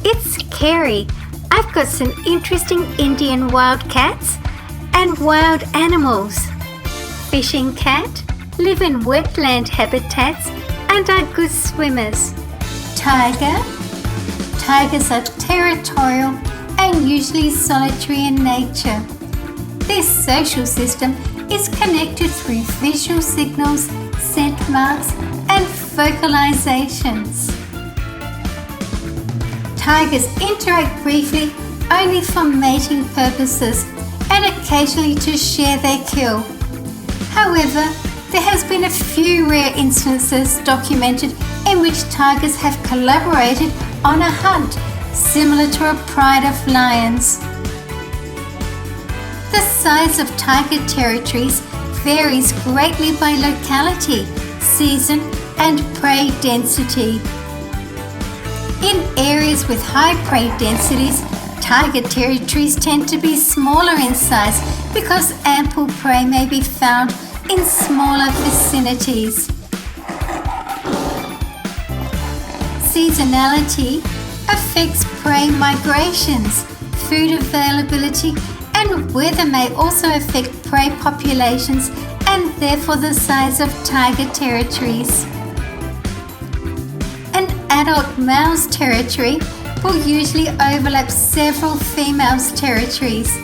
it's Kerry. I've got some interesting Indian wild cats and wild animals. Fishing cat live in wetland habitats and are good swimmers. Tiger. Tigers are territorial and usually solitary in nature. Their social system is connected through visual signals, scent marks, and vocalizations. Tigers interact briefly only for mating purposes and occasionally to share their kill. However, there has been a few rare instances documented in which tigers have collaborated on a hunt, similar to a pride of lions. The size of tiger territories varies greatly by locality, season, and prey density. In areas with high prey densities, tiger territories tend to be smaller in size because ample prey may be found in smaller vicinities. Seasonality affects prey migrations, food availability, and weather may also affect prey populations and therefore the size of tiger territories. An adult male's territory will usually overlap several females' territories.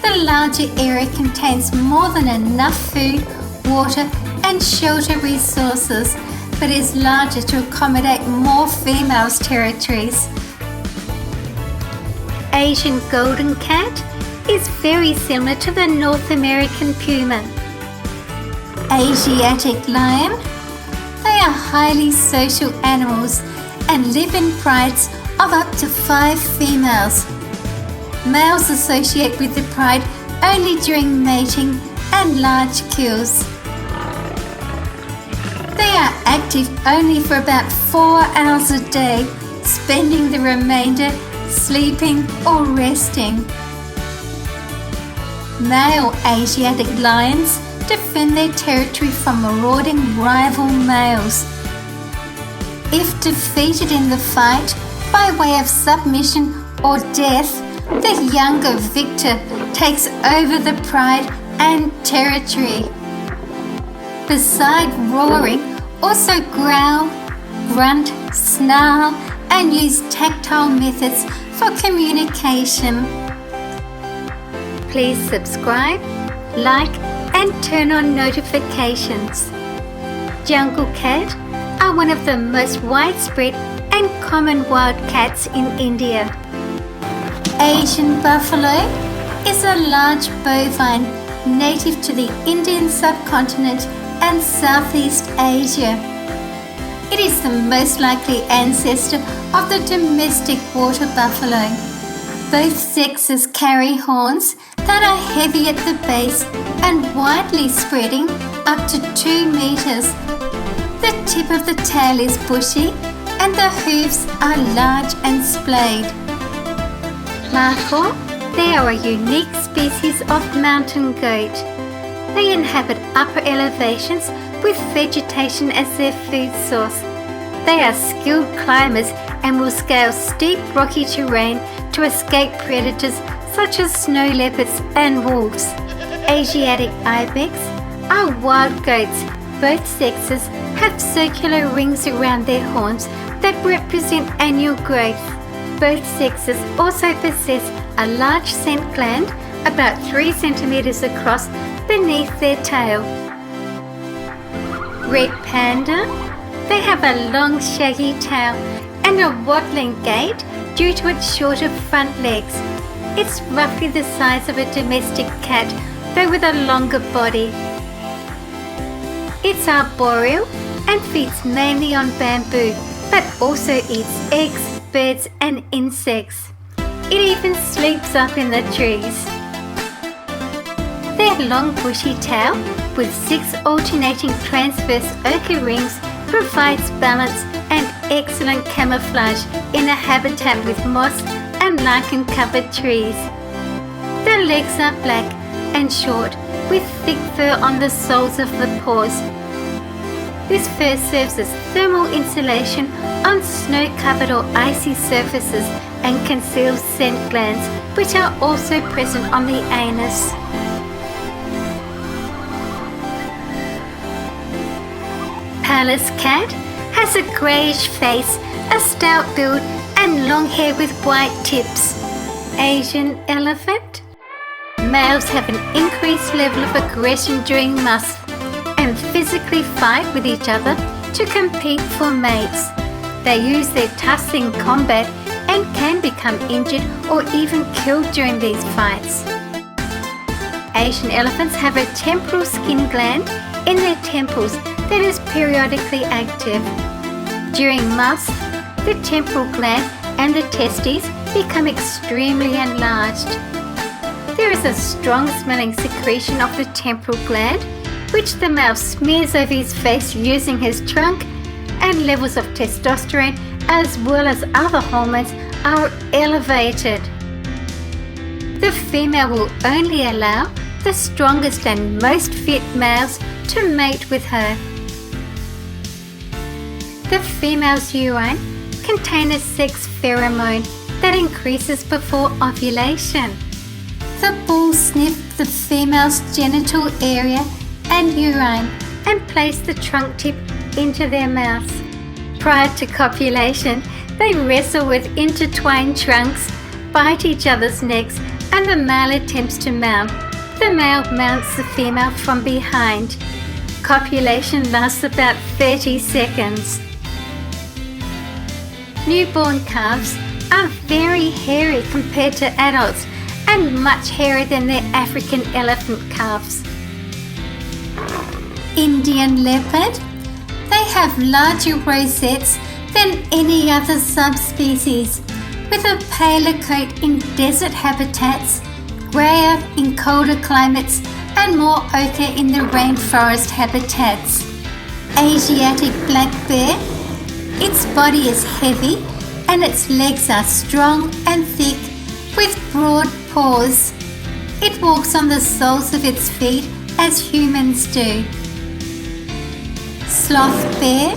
The larger area contains more than enough food, water, and shelter resources, but is larger to accommodate more females' territories. Asian golden cat is very similar to the North American puma. Asiatic lion. They are highly social animals and live in prides of up to 5 females. Males associate with the pride only during mating and large kills. They are active only for about 4 hours a day, spending the remainder sleeping or resting. Male Asiatic lions defend their territory from marauding rival males. If defeated in the fight by way of submission or death, the younger victor takes over the pride and territory. Beside roaring, also growl, grunt, snarl, and use tactile methods for communication. Please subscribe, like, and turn on notifications. Jungle cat are one of the most widespread and common wild cats in India. Asian buffalo is a large bovine native to the Indian subcontinent and Southeast Asia. It is the most likely ancestor of the domestic water buffalo. Both sexes carry horns that are heavy at the base and widely spreading up to 2 meters. The tip of the tail is bushy and the hooves are large and splayed. Lahore, they are a unique species of mountain goat. They inhabit upper elevations with vegetation as their food source. They are skilled climbers and will scale steep rocky terrain to escape predators such as snow leopards and wolves. Asiatic ibex are wild goats. Both sexes have circular rings around their horns that represent annual growth. Both sexes also possess a large scent gland about 3 centimeters across beneath their tail. Red panda. They have a long shaggy tail and a waddling gait due to its shorter front legs. It's roughly the size of a domestic cat, though with a longer body. It's arboreal and feeds mainly on bamboo, but also eats eggs, birds, and insects. It even sleeps up in the trees. Their long bushy tail with 6 alternating transverse ochre rings provides balance and excellent camouflage in a habitat with moss and lichen-covered trees. The legs are black and short with thick fur on the soles of the paws. Whose fur serves as thermal insulation on snow-covered or icy surfaces and conceals scent glands, which are also present on the anus. Pallas cat has a greyish face, a stout build, and long hair with white tips. Asian elephant. Males have an increased level of aggression during musth and physically fight with each other to compete for mates. They use their tusks in combat and can become injured or even killed during these fights. Asian elephants have a temporal skin gland in their temples that is periodically active. During musth, the temporal gland and the testes become extremely enlarged. There is a strong smelling secretion of the temporal gland, which the male smears over his face using his trunk, and levels of testosterone as well as other hormones are elevated. The female will only allow the strongest and most fit males to mate with her. The female's urine contains a sex pheromone that increases before ovulation. The bulls sniff the female's genital area and urine and place the trunk tip into their mouth. Prior to copulation, they wrestle with intertwined trunks, bite each other's necks, and the male attempts to mount. The male mounts the female from behind. Copulation lasts about 30 seconds. Newborn calves are very hairy compared to adults and much hairier than their African elephant calves. Indian leopard. They have larger rosettes than any other subspecies, with a paler coat in desert habitats, greyer in colder climates, and more ochre in the rainforest habitats. Asiatic black bear. Its body is heavy and its legs are strong and thick with broad paws. It walks on the soles of its feet as humans do. Sloth bear.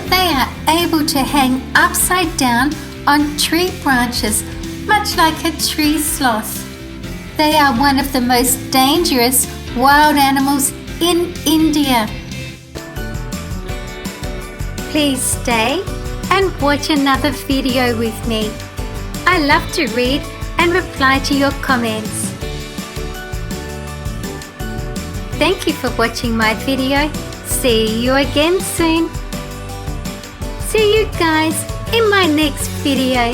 They are able to hang upside down on tree branches, much like a tree sloth. They are one of the most dangerous wild animals in India. Please stay and watch another video with me. I love to read and reply to your comments. Thank you for watching my video. See you again soon. See you guys in my next video.